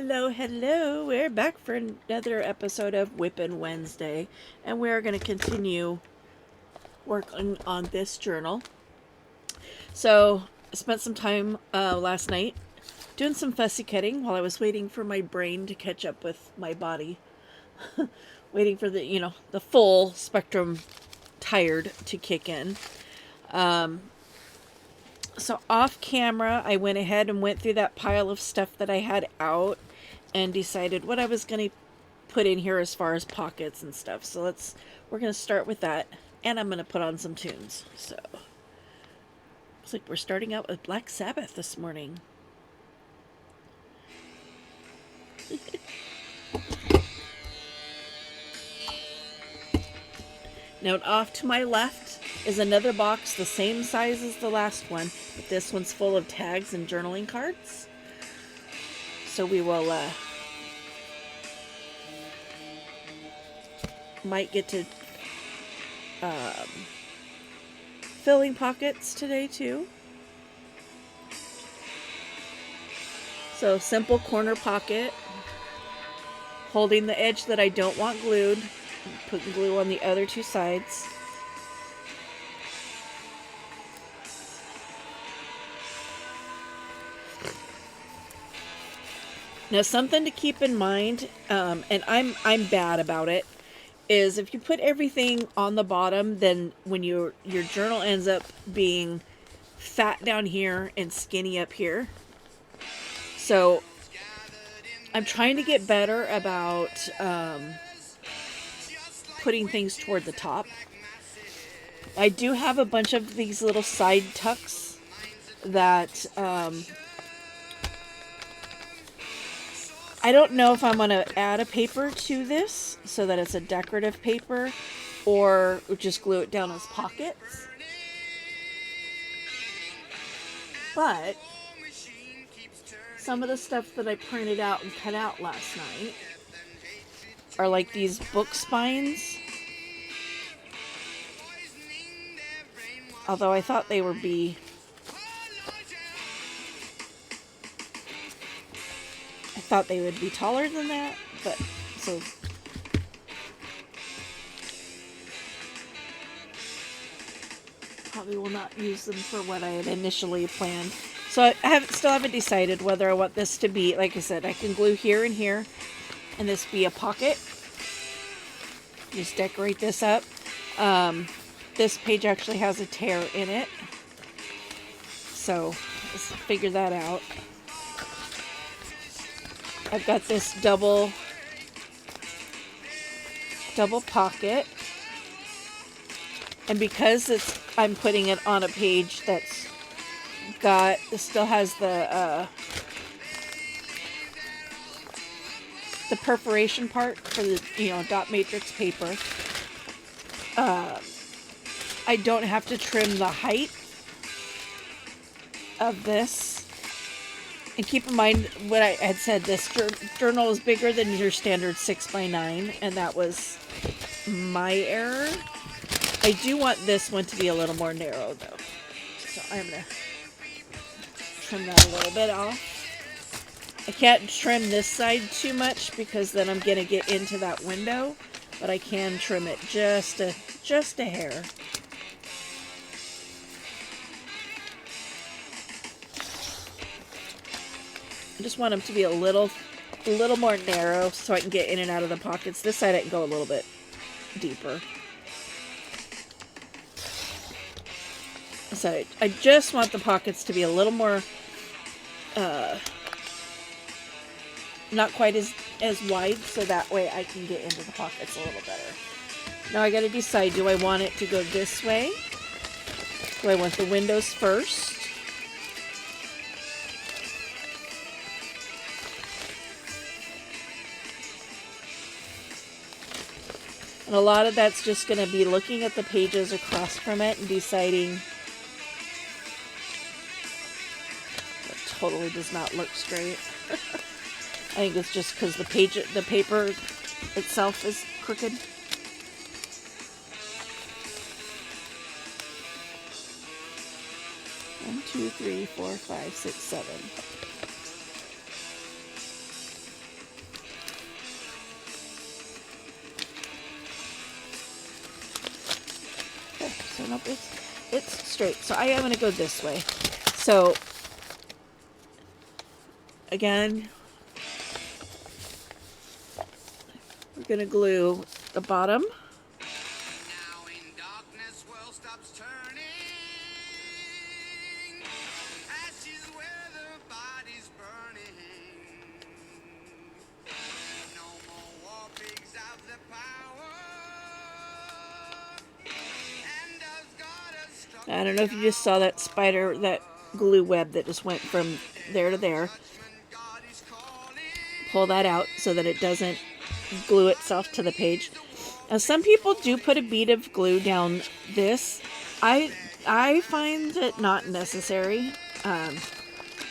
Hello, hello. We're back for another episode of WIP-pin Wednesday, and we're going to continue working on this journal. So, I spent some time last night doing some fussy cutting while I was waiting for my brain to catch up with my body. Waiting for the full spectrum tired to kick in. So off camera, I went ahead and went through that pile of stuff that I had out and decided what I was going to put in here as far as pockets and stuff. So we're going to start with that, and I'm going to put on some tunes. So looks like we're starting out with Black Sabbath this morning. Now off to my left is another box the same size as the last one, but this one's full of tags and journaling cards. So we will might get to filling pockets today too. So simple corner pocket, holding the edge that I don't want glued, putting glue on the other two sides. Now something to keep in mind, and I'm bad about it, is if you put everything on the bottom, then when your journal ends up being fat down here and skinny up here. So I'm trying to get better about putting things toward the top. I do have a bunch of these little side tucks that I don't know if I'm going to add a paper to this so that it's a decorative paper or just glue it down as pockets. But some of the stuff that I printed out and cut out last night are like these book spines. Although I thought they would be taller than that, but so probably will not use them for what I had initially planned. So I still haven't decided whether I want this to be, like I said, I can glue here and here, and this be a pocket. Just decorate this up. This page actually has a tear in it, so let's figure that out. I've got this double pocket, and because I'm putting it on a page that's still has the perforation part for the dot matrix paper. I don't have to trim the height of this. And keep in mind what I had said, this journal is bigger than your standard 6x9, and that was my error. I do want this one to be a little more narrow, though. So I'm going to trim that a little bit off. I can't trim this side too much because then I'm going to get into that window, but I can trim it just a hair. I just want them to be a little more narrow so I can get in and out of the pockets. This side I can go a little bit deeper. So I just want the pockets to be a little more, not quite as wide, so that way I can get into the pockets a little better. Now I got to decide, do I want it to go this way? Do I want the windows first? And a lot of that's just going to be looking at the pages across from it and deciding. That totally does not look straight. I think it's just because the paper itself is crooked. One, two, three, four, five, six, seven. nope, it's straight. So I am going to go this way. So again, we're going to glue the bottom. Now in darkness, world stops turning. Ashes where the body's burning. No more war pigs have the power. And as God has struck I don't know if you just saw that spider, that glue web that just went from there to there. God is calling. Pull that out so that it doesn't glue itself to the page. Now, some people do put a bead of glue down this. I find it not necessary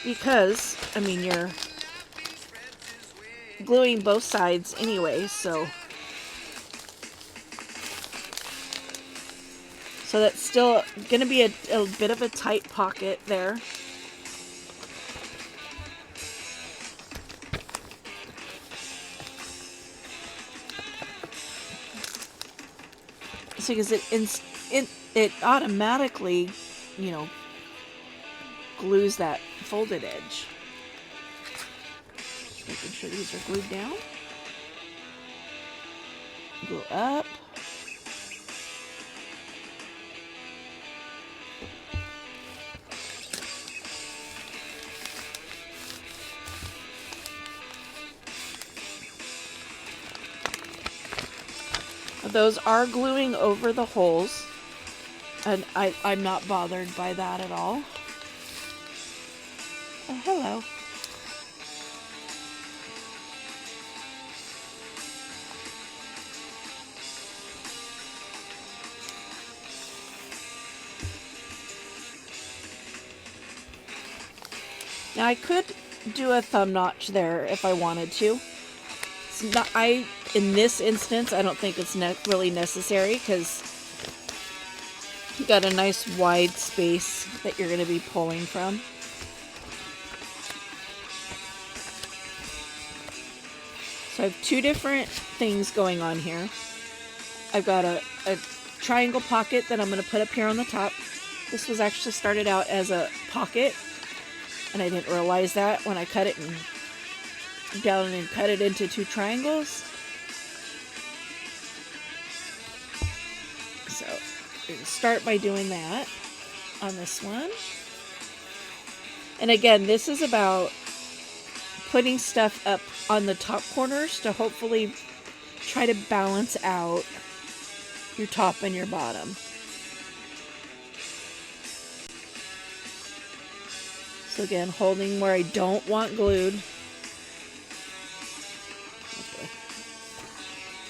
because, I mean, you're gluing both sides anyway, so that's still going to be a bit of a tight pocket there. So because it automatically, you know, glues that folded edge. Just making sure these are glued down. Glue up. Those are gluing over the holes, and I'm not bothered by that at all. Oh, hello. Now I could do a thumb notch there if I wanted to. It's not, in this instance, I don't think it's really necessary because you got a nice wide space that you're going to be pulling from. So I have two different things going on here. I've got a triangle pocket that I'm going to put up here on the top. This was actually started out as a pocket, and I didn't realize that when I cut it down and cut it into two triangles. So start by doing that on this one. And again, this is about putting stuff up on the top corners to hopefully try to balance out your top and your bottom. So again, holding where I don't want glued. Okay.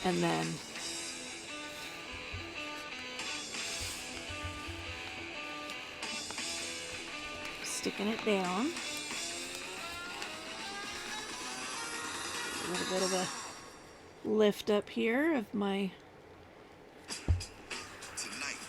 And then sticking it down. A little bit of a lift up here of my Tonight,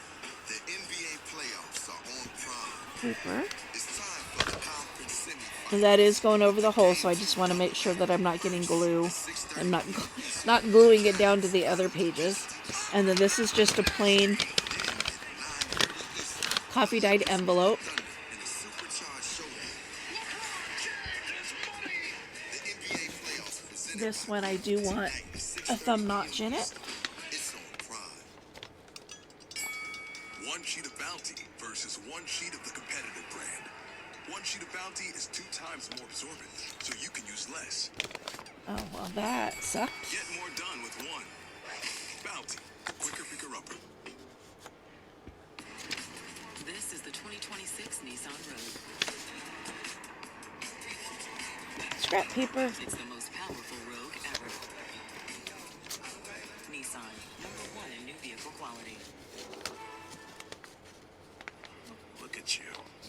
the NBA playoffs are on prime. paper. It's time for the conference semifinals. And that is going over the hole, so I just want to make sure that I'm not getting glue. I'm not gluing it down to the other pages. And then this is just a plain coffee dyed envelope. This one I do want a thumb notch in it. One sheet of Bounty versus one sheet of the competitive brand. One sheet of Bounty is 2 times more absorbent, so you can use less. Oh, well, that sucked. Get more done with one. Bounty, quicker picker-upper. This is the 2026 Nissan Rogue. Scrap paper. It's the most powerful Rogue ever. Nissan, #1 in new vehicle quality. Look at you.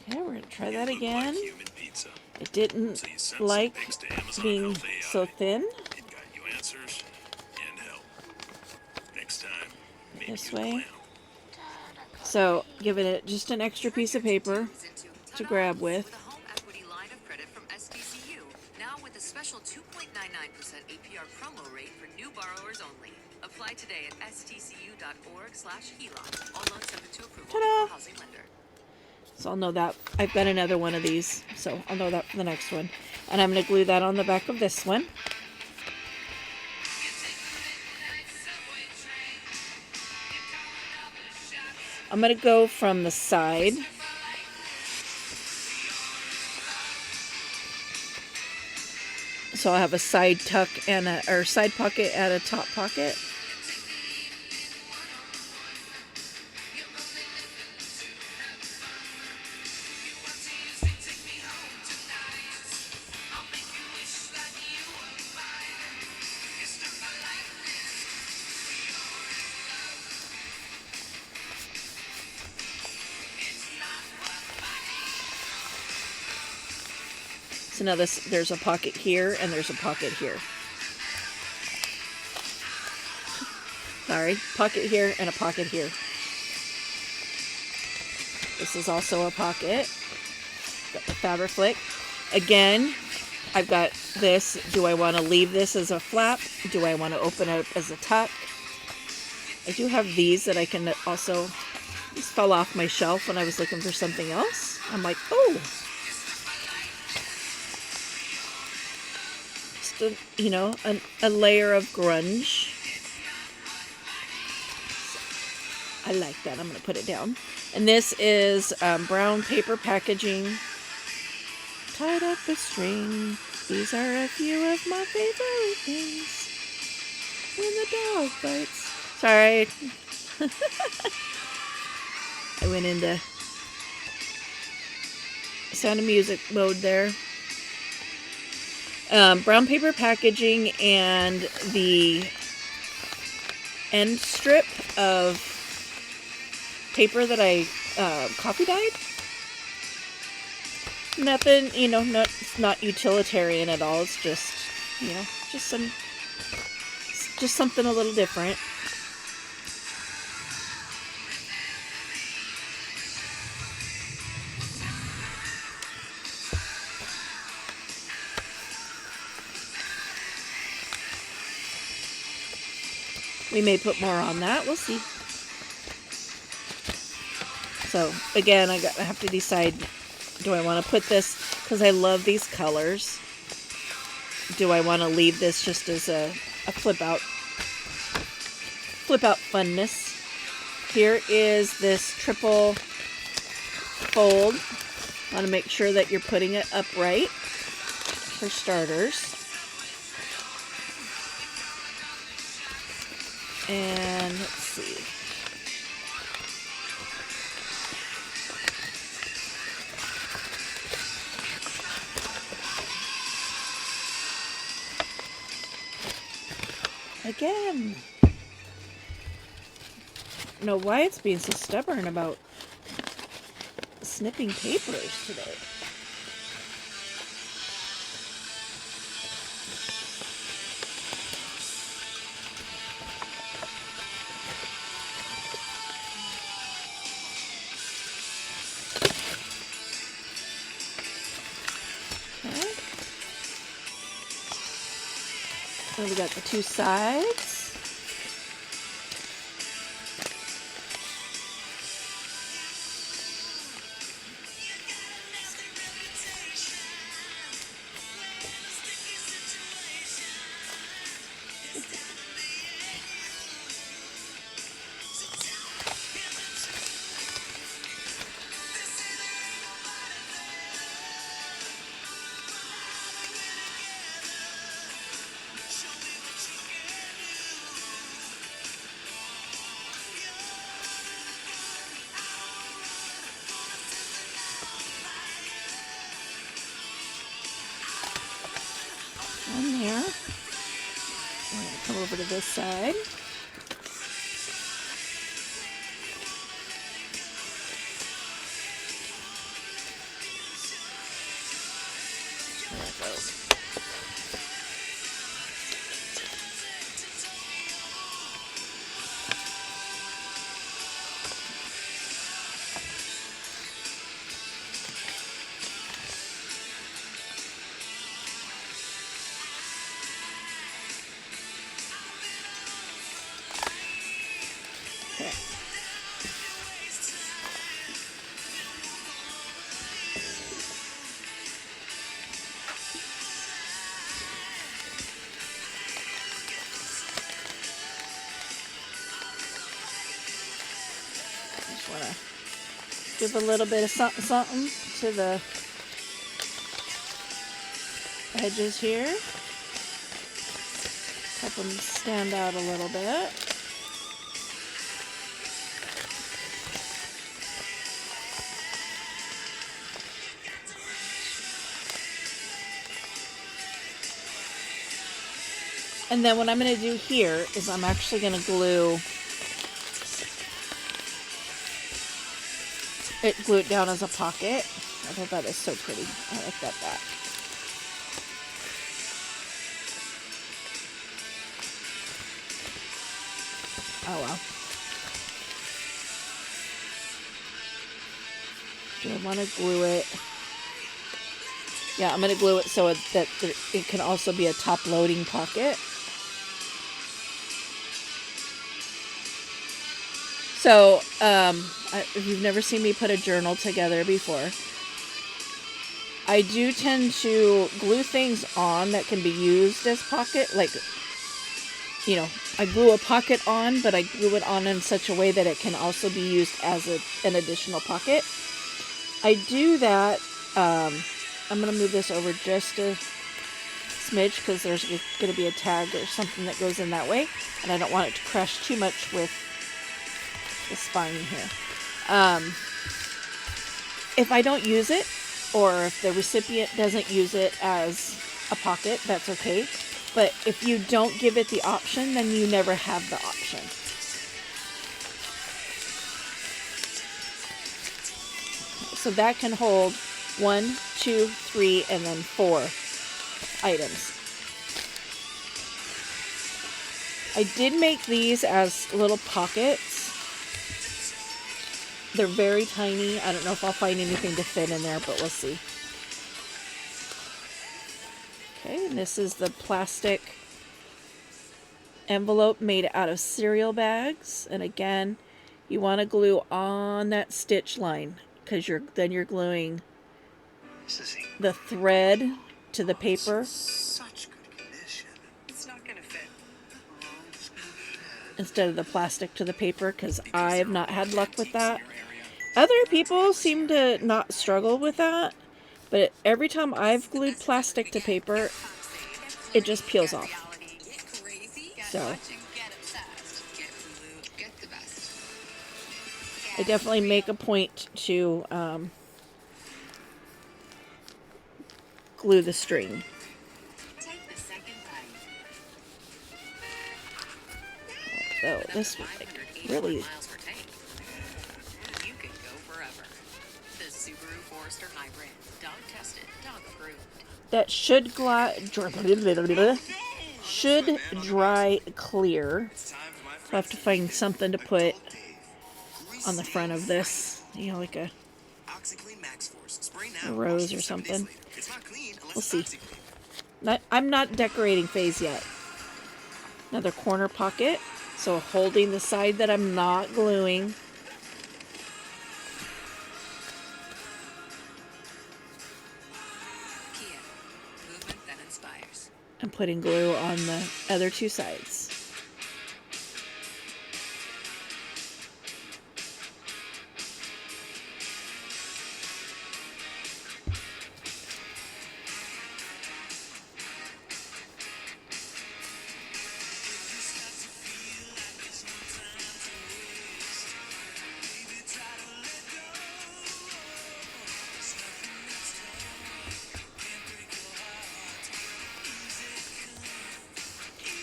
Okay, we're going to try You that look again. like human pizza. It didn't So you sent some like pics to Amazon being Health AI. so thin. It got you answers and help. Next time, maybe This you way. clown. So, giving it just an extra piece of paper to grab with. With a home equity line of credit from SDCU, now with a special 2.99% APR promo rate for new borrowers only. Apply today at stcu.org/HELOC. All loans subject to approval Ta-da! for housing lender. So I'll know that. I've got another one of these, so I'll know that for the next one. And I'm going to glue that on the back of this one. I'm going to go from the side. So I'll have a side tuck and or side pocket and a top pocket. So now there's a pocket here and there's a pocket here. Sorry, pocket here and a pocket here. This is also a pocket. Got the fabric flick. Again, I've got this. Do I want to leave this as a flap? Do I want to open it up as a tuck? I do have these that I can also... These fell off my shelf when I was looking for something else. I'm like, oh. Just a, you know, a layer of grunge. I like that. I'm going to put it down. And this is brown paper packaging. Tied up with string. These are a few of my favorite things. When the dog bites. Sorry. I went into Sound of Music mode there. Brown paper packaging and the end strip of paper that I coffee dyed. Nothing, you know, not utilitarian at all. It's just, you know, just something a little different. We may put more on that. We'll see. So again, I have to decide, do I want to put this, because I love these colors. Do I want to leave this just as a flip out funness? Here is this triple fold. Want to make sure that you're putting it upright for starters. And let's see. Again. I don't know why it's being so stubborn about snipping papers today. Okay. So we got the two sides. On there. I'm going to come over to this side. There it goes. Give a little bit of something, something to the edges here. Help them stand out a little bit. And then what I'm going to do here is I'm actually going to glue it down as a pocket. I thought that is so pretty. I like that back. Oh well. Do I want to glue it? Yeah, I'm going to glue it so that it can also be a top loading pocket. So, if you've never seen me put a journal together before, I do tend to glue things on that can be used as pocket. Like, you know, I glue a pocket on, but I glue it on in such a way that it can also be used as an additional pocket. I do that. I'm going to move this over just a smidge because there's going to be a tag or something that goes in that way. And I don't want it to crash too much with the spine here. If I don't use it, or if the recipient doesn't use it as a pocket, that's okay. But if you don't give it the option, then you never have the option. So that can hold 1, 2, 3, and then 4 items. I did make these as little pockets. They're very tiny. I don't know if I'll find anything to fit in there, but we'll see. Okay, and this is the plastic envelope made out of cereal bags. And again, you want to glue on that stitch line because then you're gluing the thread to the paper. Such good condition. It's not gonna fit. Instead of the plastic to the paper, because I have not had luck with that. Other people seem to not struggle with that, but every time I've glued plastic to paper, it just peels off. So I definitely make a point to glue the string. So this was like really. You can go forever. The Subaru Forester Hybrid. Dog tested, dog approved. That should dry clear. So I have to find something to put on the front of this, you know, like a rose or something. We'll see. I'm not decorating phase yet. Another corner pocket. So holding the side that I'm not gluing. Kia. Movement that inspires. And putting glue on the other two sides.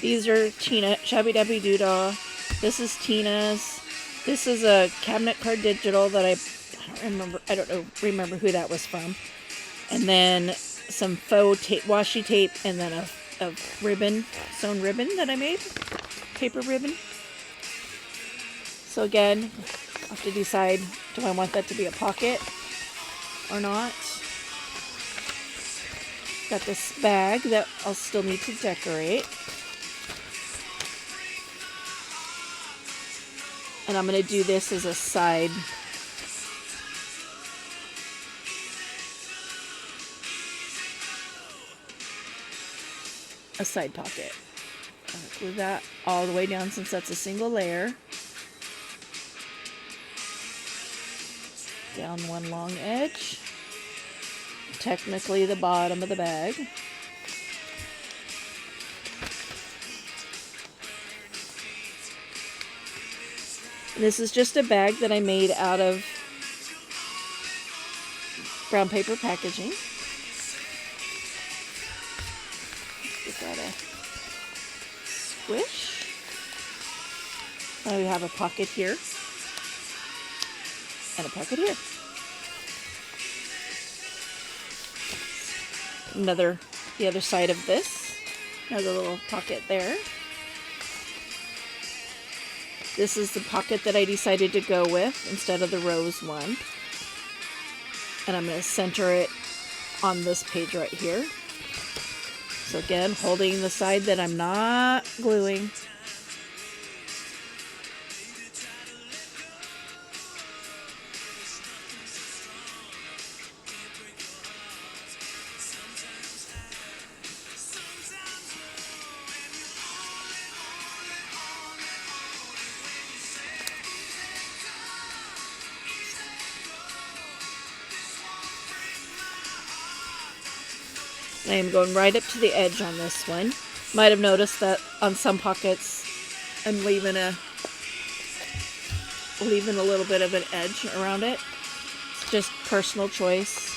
These are Tina, Shabby Dabby Doodah. This is Tina's. This is a cabinet card digital that I don't remember who that was from. And then some faux tape, washi tape, and then a ribbon, sewn ribbon that I made. Paper ribbon. So again, I have to decide, do I want that to be a pocket or not? Got this bag that I'll still need to decorate. And I'm going to do this as a side. A side pocket. I'll glue that all the way down since that's a single layer. down one long edge, technically the bottom of the bag. This is just a bag that I made out of brown paper packaging. Give that a squish. Now we have a pocket here and a pocket here. The other side of this. Another little pocket there. This is the pocket that I decided to go with instead of the rose one. And I'm going to center it on this page right here. So again, holding the side that I'm not gluing. I am going right up to the edge on this one. Might have noticed that on some pockets I'm leaving a little bit of an edge around it. It's just personal choice.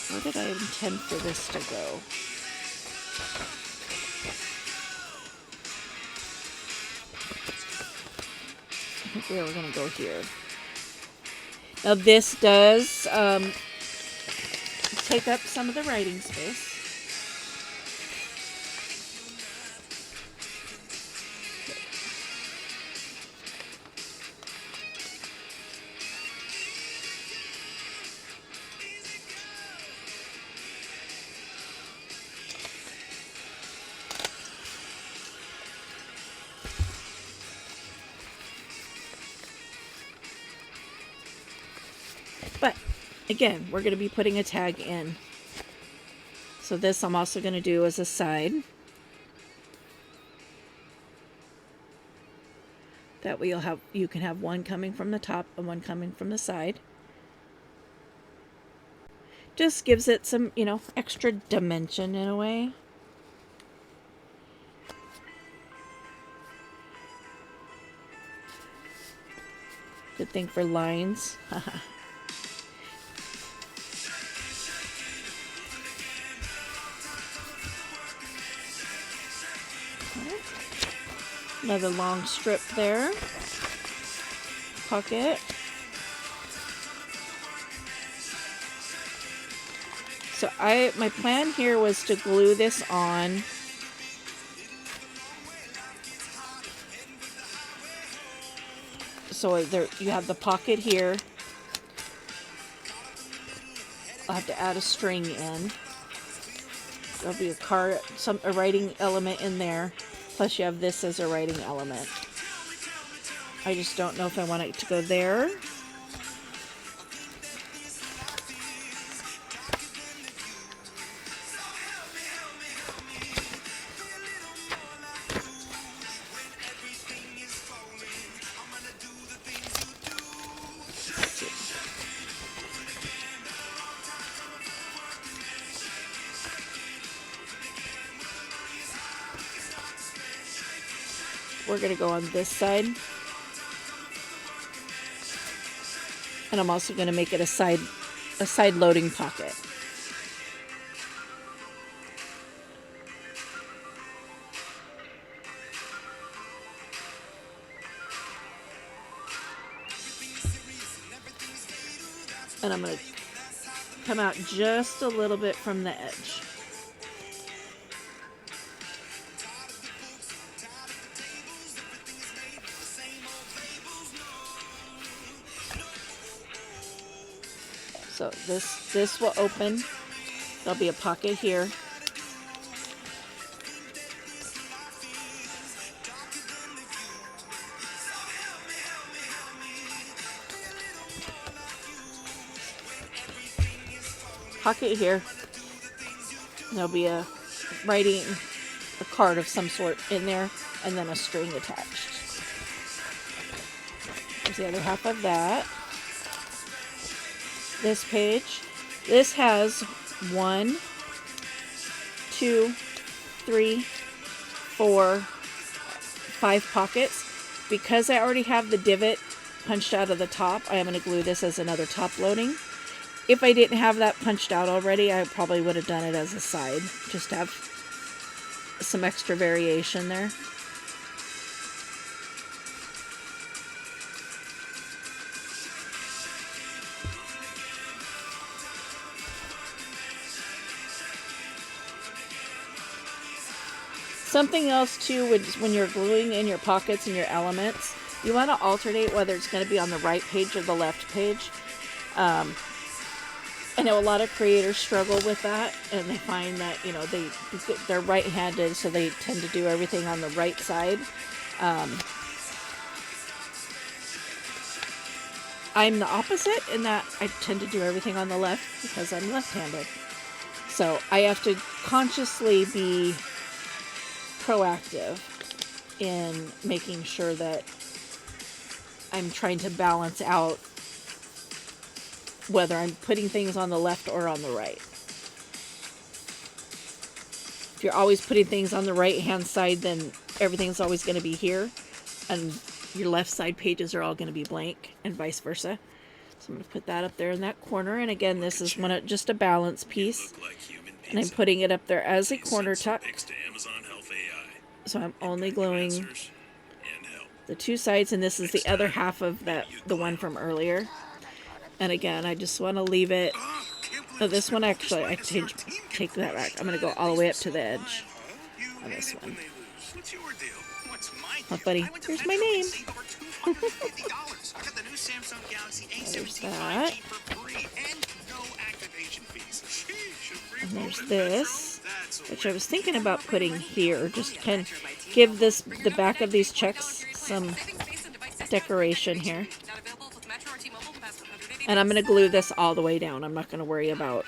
Where did I intend for this to go? I think we were going to go here. Now this does take up some of the writing space. But again, we're going to be putting a tag in. So this I'm also going to do as a side. That way you can have one coming from the top and one coming from the side. Just gives it some, extra dimension in a way. Good thing for lines. Another long strip there. Pocket. So my plan here was to glue this on so there you have the pocket here. I'll have to add a string in. There'll be a writing element in there. Plus you have this as a writing element. I just don't know if I want it to go there. We're going to go on this side. And I'm also going to make it a side loading pocket. And I'm going to come out just a little bit from the edge. So this will open. There'll be a pocket here. Pocket here. There'll be a card of some sort in there. and then a string attached. There's the other half of that. This page, this has 1, 2, 3, 4, 5 pockets. Because I already have the divot punched out of the top, I am going to glue this as another top loading. If I didn't have that punched out already, I probably would have done it as a side, just to have some extra variation there. Something else too, when you're gluing in your pockets and your elements, you want to alternate whether it's going to be on the right page or the left page. I know a lot of creators struggle with that, and they find that, you know, they're right-handed, so they tend to do everything on the right side. I'm the opposite in that I tend to do everything on the left because I'm left-handed. So I have to consciously be proactive in making sure that I'm trying to balance out whether I'm putting things on the left or on the right. If you're always putting things on the right hand side, then everything's always going to be here, and your left side pages are all going to be blank, and vice versa. So I'm going to put that up there in that corner, and again, this is just a balance piece, and I'm putting it up there as a corner tuck. So I'm only gluing the 2 sides, and this is the other half of the one from earlier. And again, I just want to leave it. Oh, this one actually, I take that back. I'm going to go all the way up to the edge on this one. Oh, buddy, here's my name. There's that. And there's this, which I was thinking about putting here, just to kind of give the back of these checks some decoration here. And I'm going to glue this all the way down. I'm not going to worry about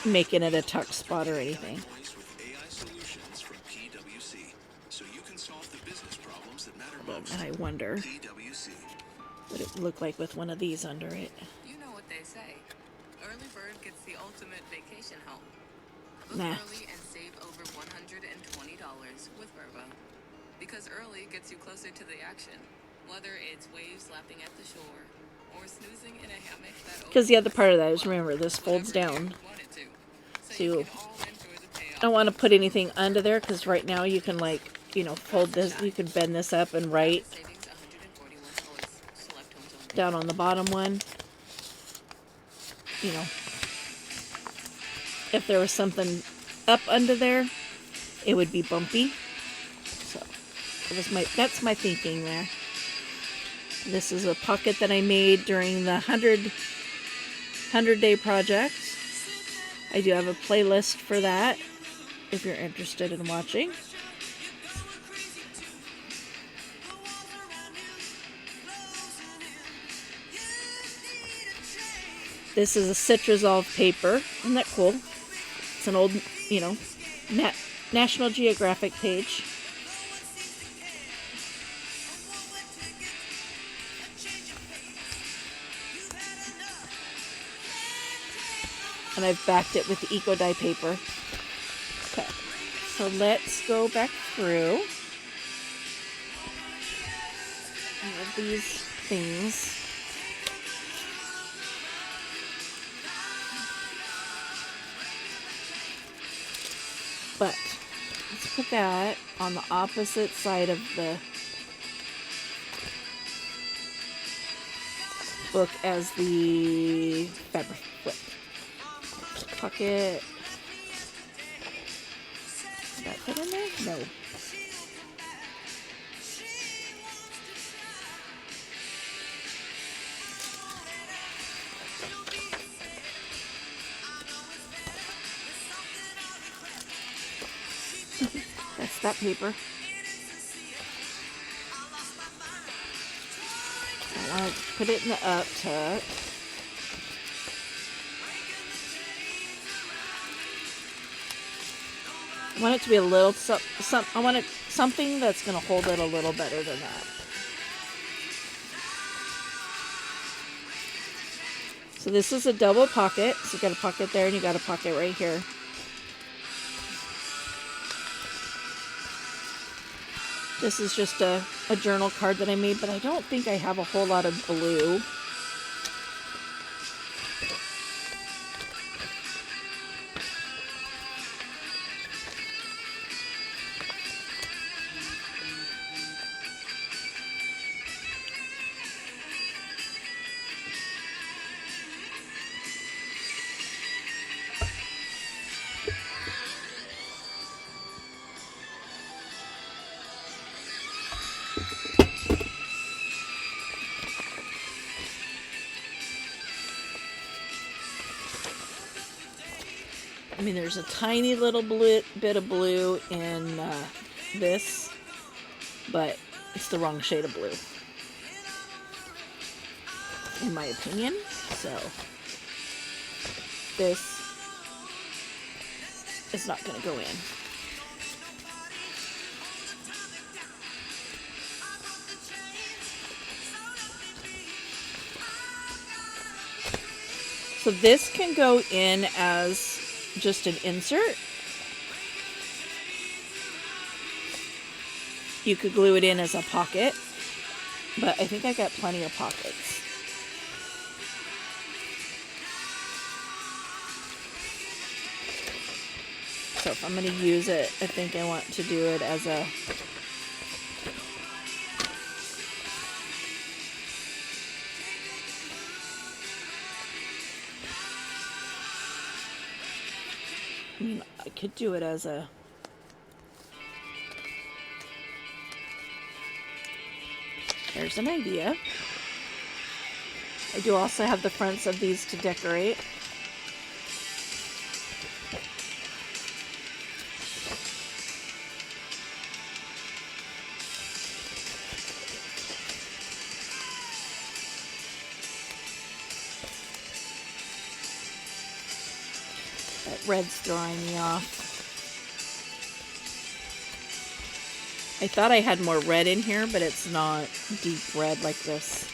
making it a tuck spot or anything. And I wonder what it would look like with one of these under it. You know what they say. Early bird gets the ultimate vacation home. Book Nah. early and save over $120 with Verbo. Because early gets you closer to the action. Whether it's waves lapping at the shore or snoozing in a hammock that Because the other part of that is, remember, this folds down. So I don't want to put anything under there, because right now you can, like, you know, fold this, you can bend this up and write down on the bottom one. You know, if there was something up under there, it would be bumpy. So that's my thinking there. This is a pocket that I made during the 100-day project. I do have a playlist for that if you're interested in watching. This is a Citresolve paper. Isn't that cool? It's an old, you know, National Geographic page. And I've backed it with the Eco Dye paper. Okay, so let's go back through all of these things. But let's put that on the opposite side of the book as the fabric flip. Pocket. Did that fit in there? No. That's that paper. I want to put it in the up tuck. I want it to be a little, I want it something that's going to hold it a little better than that. So this is a double pocket. So you got a pocket there and you got a pocket right here. This is just a journal card that I made, but I don't think I have a whole lot of blue. I mean, there's a tiny little bit of blue in this, but it's the wrong shade of blue, in my opinion. So this is not going to go in. So this can go in as just an insert. You could glue it in as a pocket, but I think I got plenty of pockets. So if I'm going to use it, I think I want to do it as a I mean, I could do it as a there's an idea. I do also have the fronts of these to decorate. That red's throwing me off. I thought I had more red in here, but it's not deep red like this.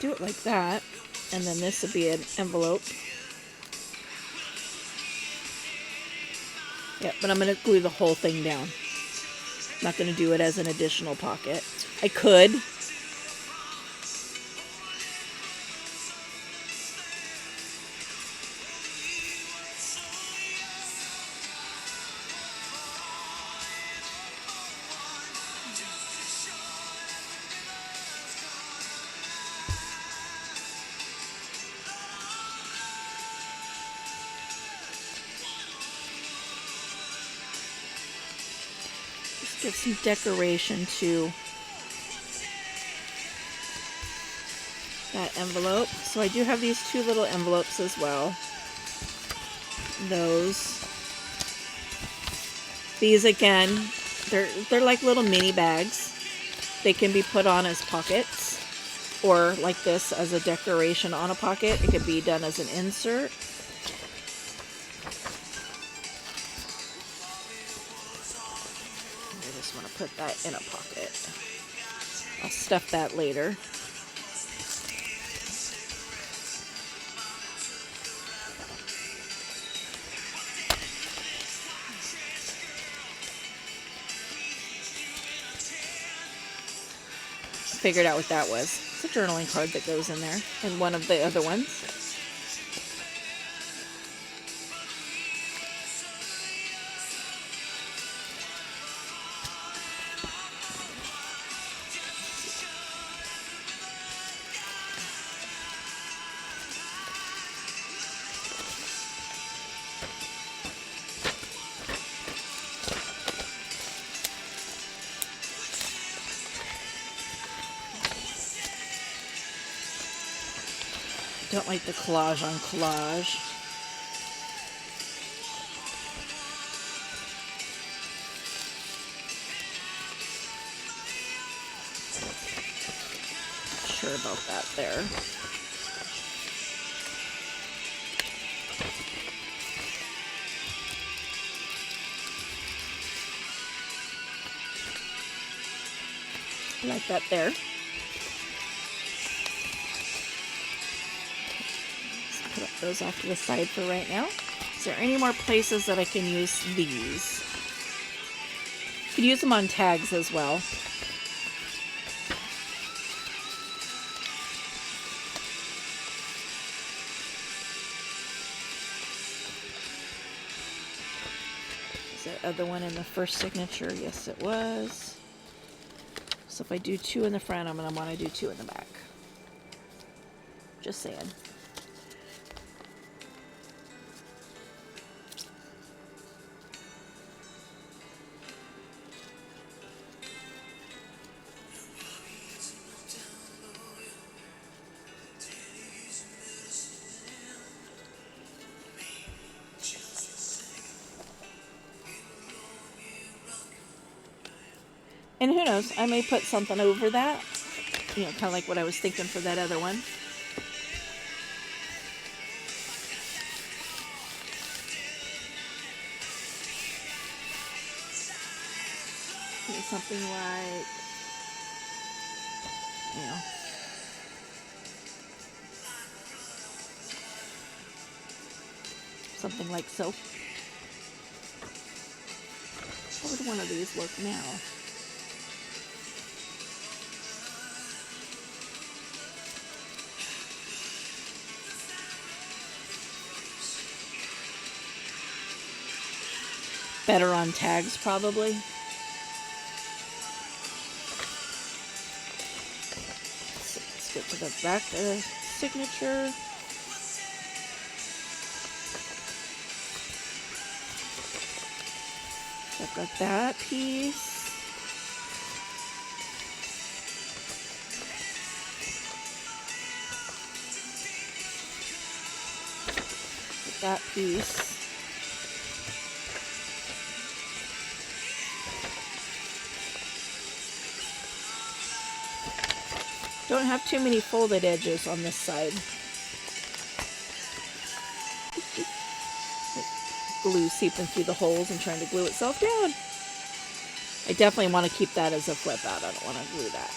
Do it like that, and then this would be an envelope. Yeah, but I'm going to glue the whole thing down. I'm not going to do it as an additional pocket. I could. Give some decoration to that envelope. So I do have these two little envelopes as well. These again, they're like little mini bags. They can be put on as pockets, or like this as a decoration on a pocket. It could be done as an insert. Put that in a pocket. I'll stuff that later. Figured out what that was. It's a journaling card that goes in there, and one of the other ones. Don't like the collage on collage. Sorry about that there. Like that there. Let's put those off to the side for right now. Is there any more places that I can use these? You could use them on tags as well. Is that other one in the first signature? Yes, it was. So if I do 2 in the front, I'm going to want to do 2 in the back. Just saying. And who knows, I may put something over that. You know, kind of like what I was thinking for that other one. Maybe something like, you know, something like so. How would one of these look now? Better on tags, probably. So let's get to the back of the signature. I've got that piece. Get that piece. Don't have too many folded edges on this side. Glue seeping through the holes and trying to glue itself down. I definitely want to keep that as a flip out. I don't want to glue that.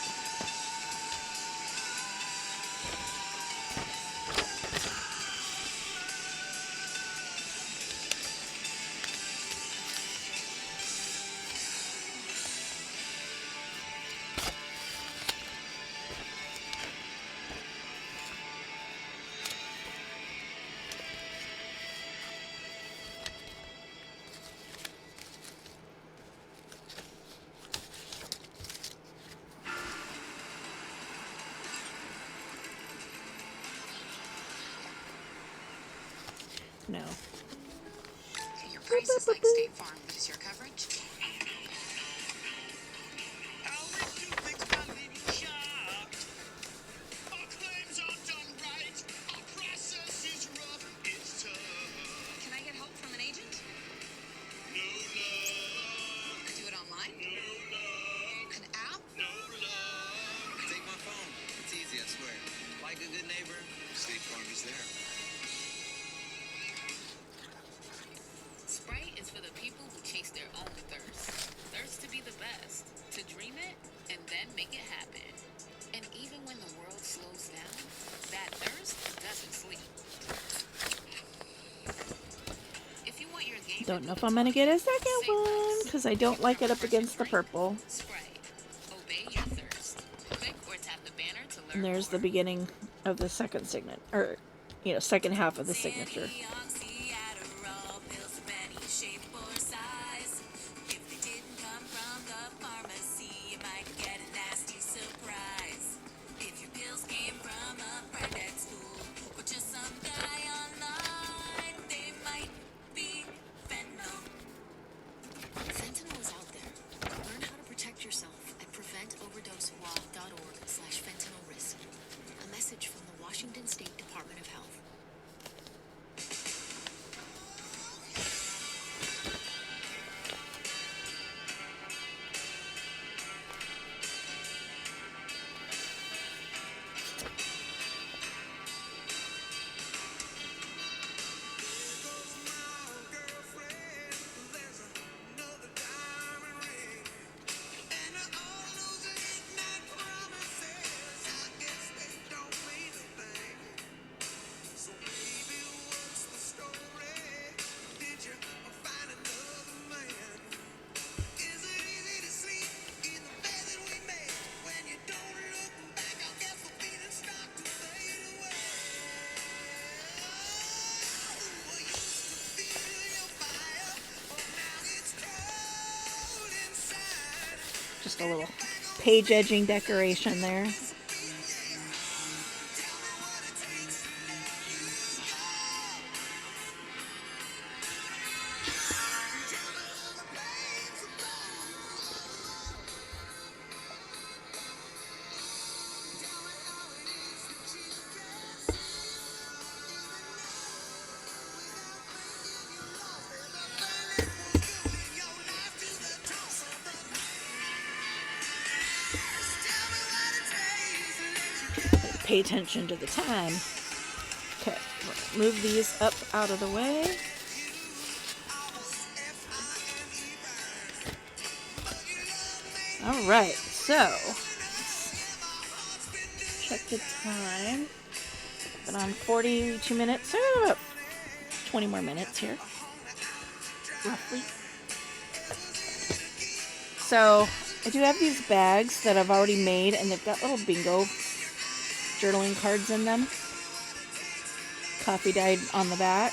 No. Your price is like State Farm, but is your coverage? Can I get help from an agent? Do it online? An app? Take my phone. It's easy, I swear. Like a good neighbor, State Farm is there. Sprite is for the people who chase their own thirst. Thirst to be the best, to dream it, and then make it happen. And even when the world slows down, that thirst doesn't sleep. If you want your game Don't know if I'm gonna get a second one because I don't like it up against the purple. Sprite. Obey your thirst. Click or tap the banner to learn And there's the more. beginning of the second signature, or you know, second half of the signature. Fentanyl is out there. Learn how to protect yourself at preventoverdosewalk.org/fentanyl risk. A message from the Washington State Department of Health. Just a little page edging decoration there. Pay attention to the time. Okay, move these up out of the way. All right, so check the time. Been on 42 minutes, so about 20 more minutes here, roughly. So I do have these bags that I've already made, and they've got little bingo journaling cards in them. Coffee dyed on the back.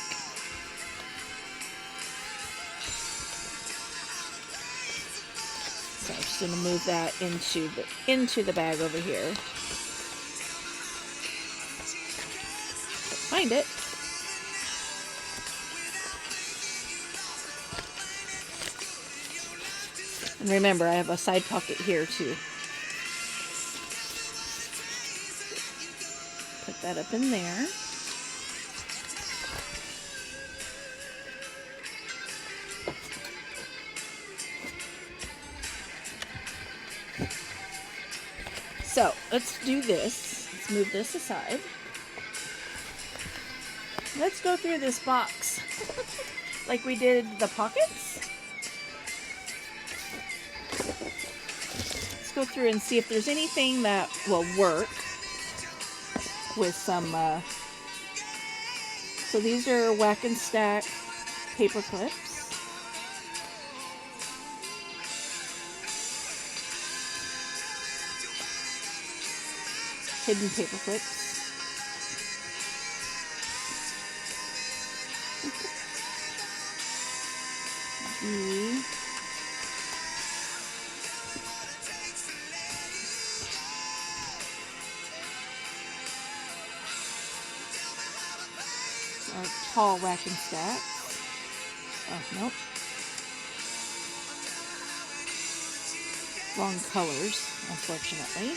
So I'm just going to move that into the bag over here. Find it. And remember, I have a side pocket here too. Put that up in there. So let's do this. Let's move this aside. Let's go through this box like we did the pockets. Let's go through and see if there's anything that will work with some, so these are whack and stack paper clips. Hidden paper clips. Tall whack and stack. Oh, nope. Wrong colors, unfortunately.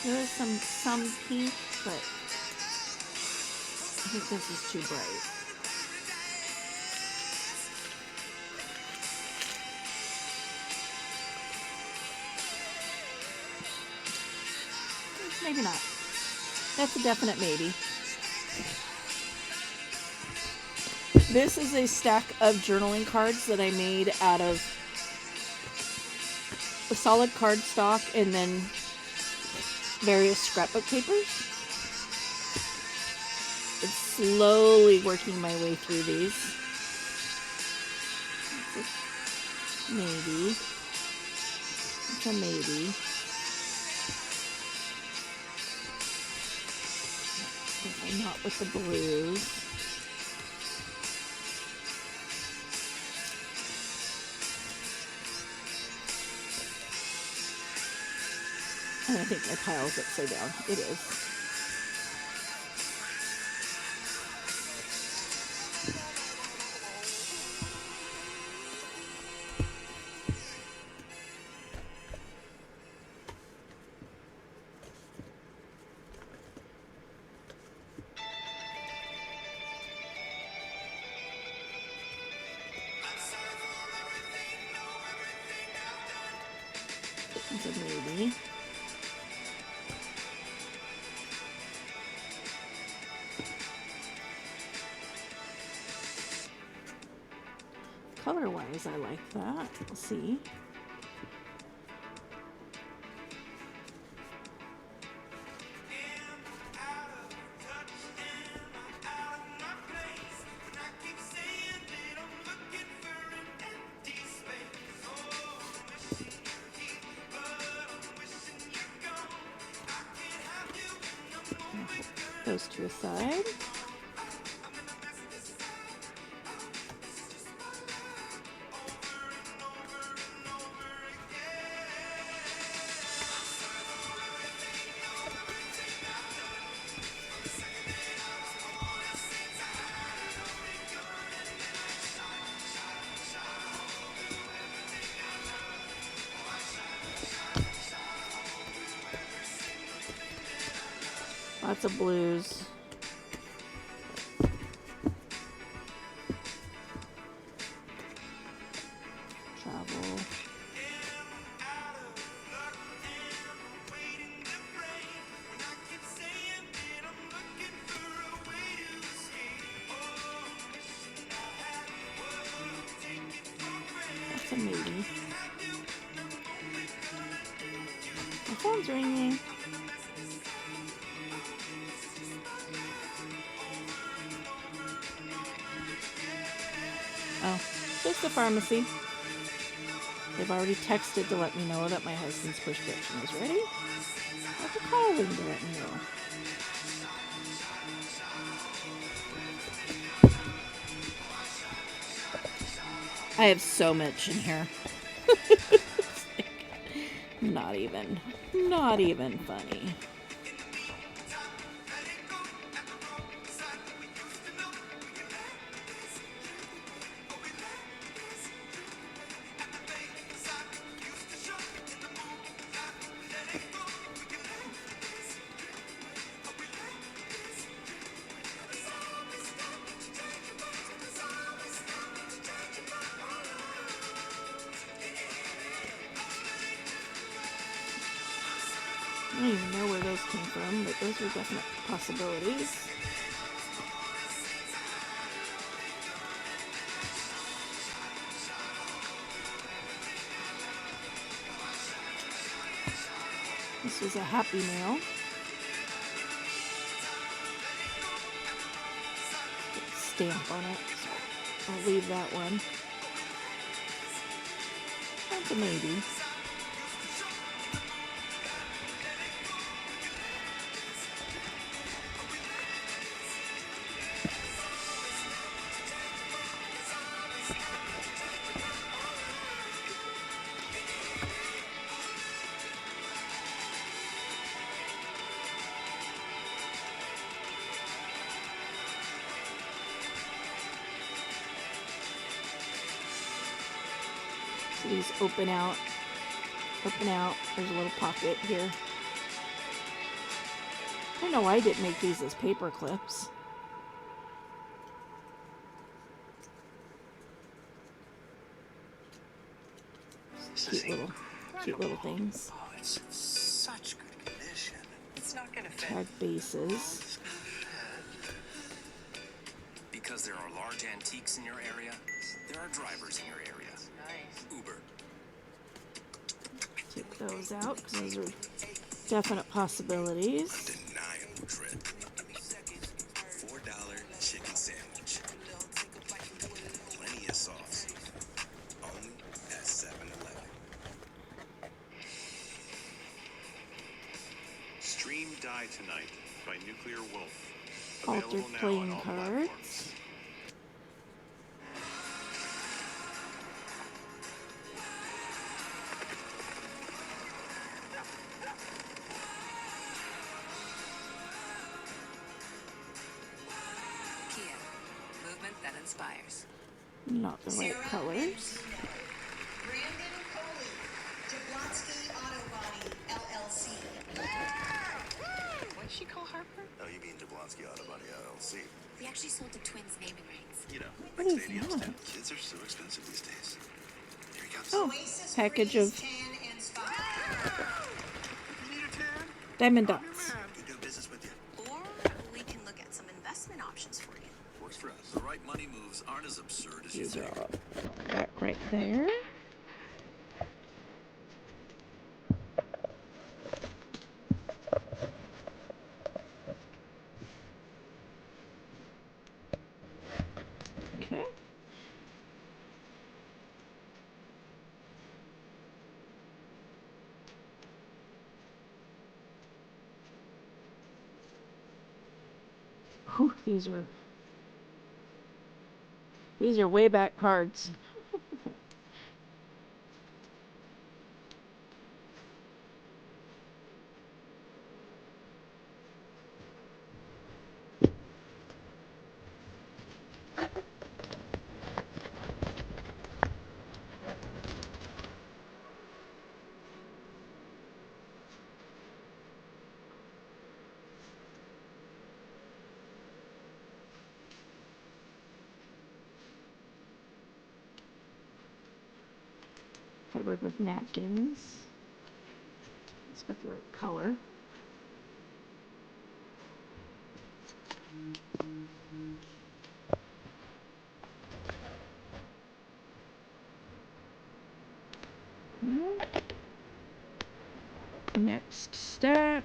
There is some pink, but I think this is too bright. Maybe not. That's a definite maybe. This is a stack of journaling cards that I made out of a solid cardstock and then various scrapbook papers. It's slowly working my way through these. Maybe. It's a maybe. Not with the blues. And I think my pile's upside down. It is. That's a maybe. Color-wise, I like that. We'll see. those to a side. Lots of blues. Travel. That's a maybe. My phone's ringing. Oh, just the pharmacy. They've already texted to let me know that my husband's prescription is ready. I have to call them to let me know. I have so much in here. Not even funny. I don't even know where those came from, but those are definite possibilities. This was a Happy Meal. Stamp on it, so I'll leave that one. That's a maybe. So these open out. There's a little pocket here. I don't know why I didn't make these as paper clips. Cute little things. Oh, it's in such good condition. It's not gonna fit. Tag bases. Because there are large antiques in your area, there are drivers in your area. Nice. Uber. Take those out because those are definite possibilities. Undeniable trip. $4 chicken sandwich. Plenty of sauce. Only at 7-Eleven. Stream Die Tonight by Nuclear Wolf. Altered Available now on playing all cards. platforms. Kia. Movement that inspires. Not the right colors. Brandon Coley, Jablonski Auto Body, LLC. What'd she call Harper? Oh, you mean Jablonski Auto Body LLC? We actually sold the twins naming rights. You know, What like is stadiums that? do. Kids are so expensive these days. Here he comes. Oh, Oasis package Freeze, of Tan and Spa. You need a tan? Diamond I'm your dots. man. Good doing business with you. Or we can look at some investment options for you. Works for us. The right money moves aren't as absurd as you These are think. all that right there. Okay. Whew, these are way back cards. Covered with napkins. It's got the right color. Next stack.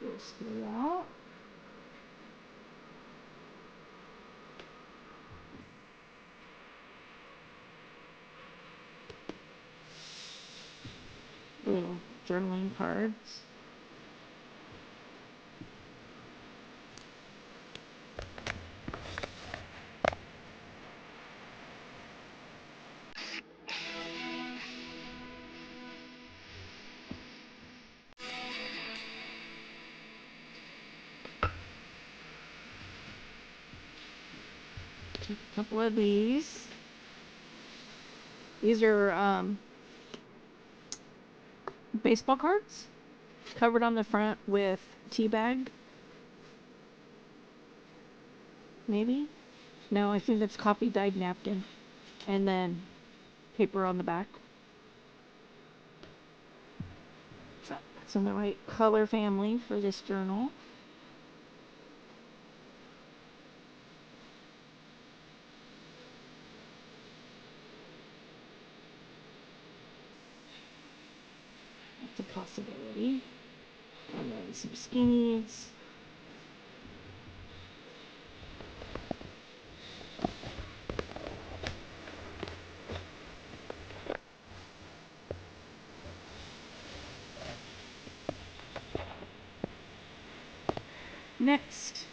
This out. Little journaling cards. Take a couple of these. These are baseball cards covered on the front with tea bag. Maybe? No, I think that's coffee dyed napkin. And then paper on the back. So that's in the right color family for this journal. That's a possibility. And then some skinnies. Next,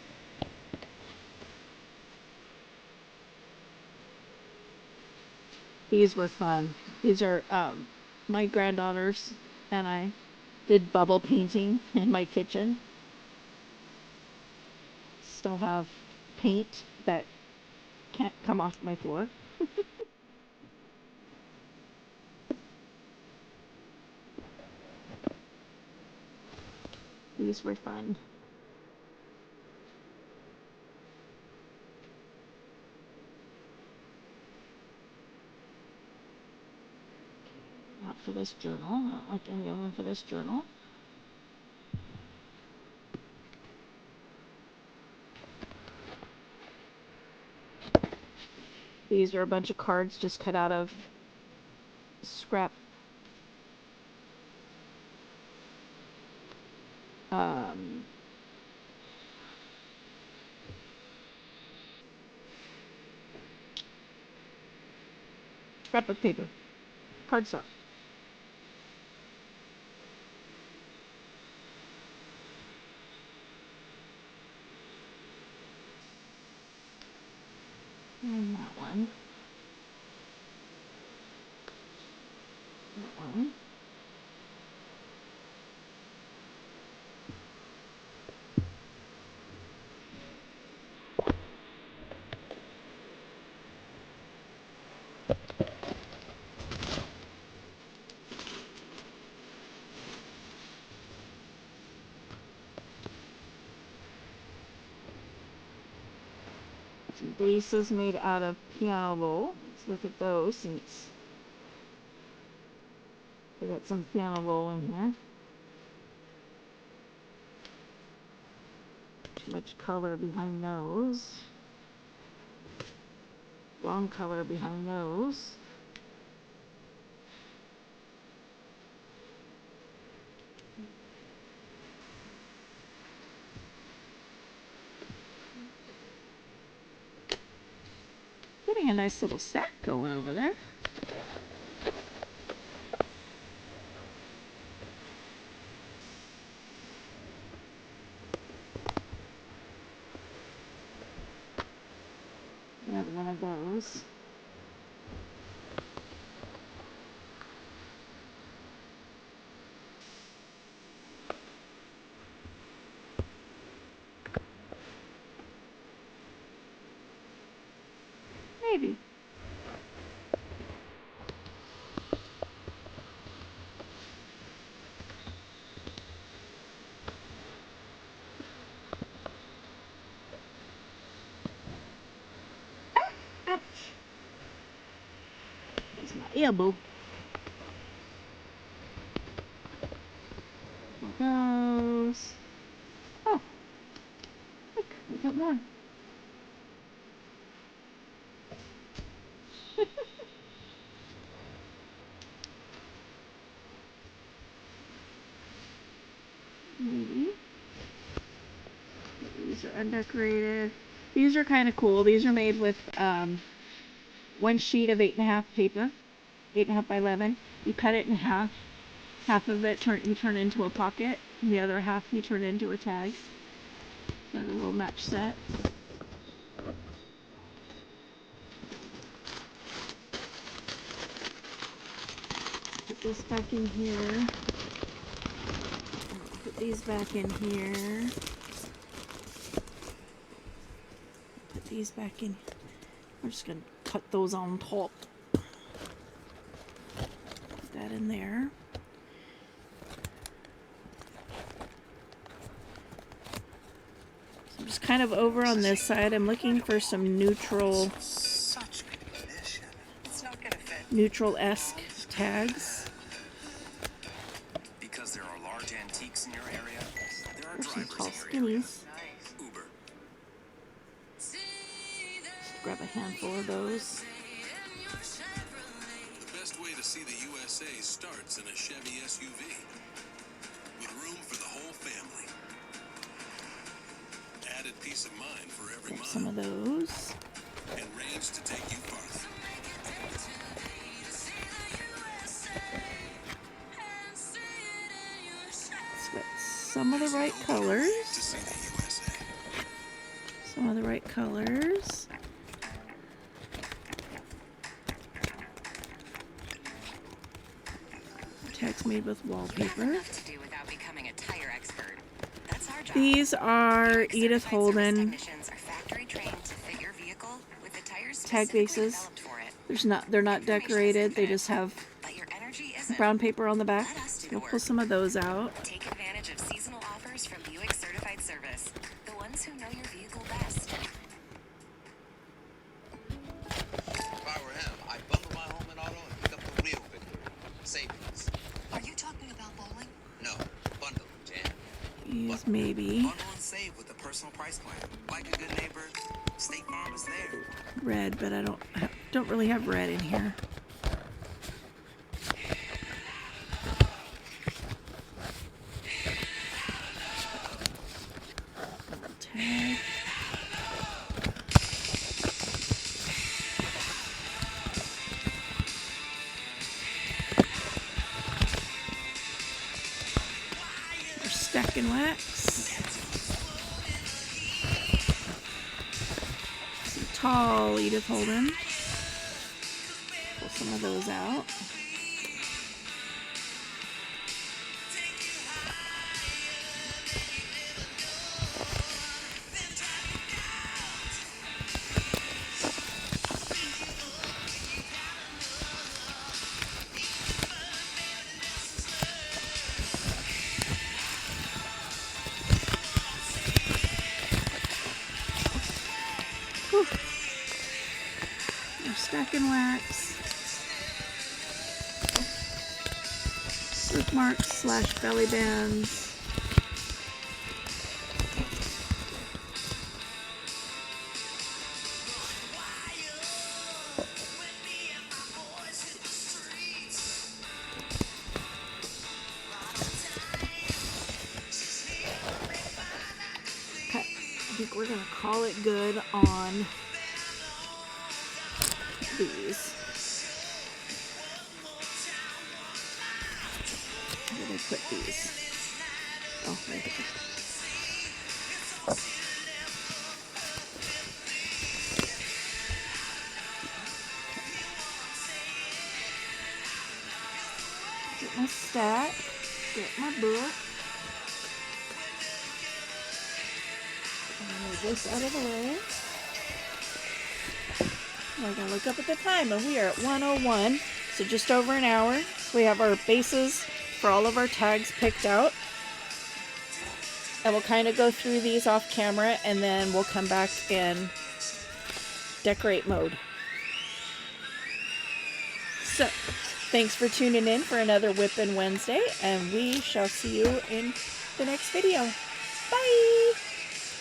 these were fun. These are my granddaughters and I did bubble painting in my kitchen. Still have paint that can't come off my floor. These were fun. Not for this journal. Not like any of them for this journal. These are a bunch of cards just cut out of scrap scrapbook paper. Cardstock. And that one. That one. Some bases made out of piano roll. Let's look at those since we got some piano roll in here. Too much color behind those. Wrong color behind those. having a nice little stack going over there. Another one of those. Maybe. Ouch. That's my elbow. There goes. Oh, look, we got more. Maybe. These are undecorated. These are kind of cool. These are made with one sheet of 8.5 paper, 8.5 by 11. You cut it in half. Half of it you turn into a pocket, and the other half you turn into a tag. So a little match set. Put this back in here. Put these back in here. Put these back in. We're just gonna cut those on top. Put that in there. So I'm just kind of over on this side. I'm looking for some neutral-esque tags. Because there are large antiques in your area, there are There's some drivers tall in your area. skinnies. Uber. Just grab a handful of those. The best way to see the USA starts in a Chevy SUV. With room for the whole family. Added peace of mind for every Grab some of mile. those. And range to take you farther. It's got some of the right colors. To see the USA. Some of the right colors. Tags made with wallpaper. Enough to do without becoming a tire expert. That's our job. These are Edith Certified service Holden technicians are factory trained to fit your vehicle with the tires tag specifically bases. developed for it. They're not decorated. They just have But your energy isn't. brown paper on the back. Let us do the We'll pull work. some of those out. Take advantage of seasonal offers from Buick Certified Service. The ones who know your vehicle best. If I were him, I'd bundle my home and auto and pick up the real victory. Savings. Are you talking about bowling? No, bundle, Jan. These maybe. Bundle and save with a personal price plan. Like a good neighbor, State Farm is there. Red, but I don't really have red in here. Tag. We're stacking wax. Some tall Edith Holden. Pull some of those out. Whew. We're stacking wax. Birthmarks / belly bands. Okay, I think we're gonna call it good on put these? Oh, right there. Get my stack. Get my book. Move this out of the way. We're going to look up at the time, and we are at 1:01, so just over an hour. So we have our bases for all of our tags picked out. And we'll kind of go through these off camera, and then we'll come back in decorate mode. So, thanks for tuning in for another WIP-pin Wednesday, and we shall see you in the next video. Bye!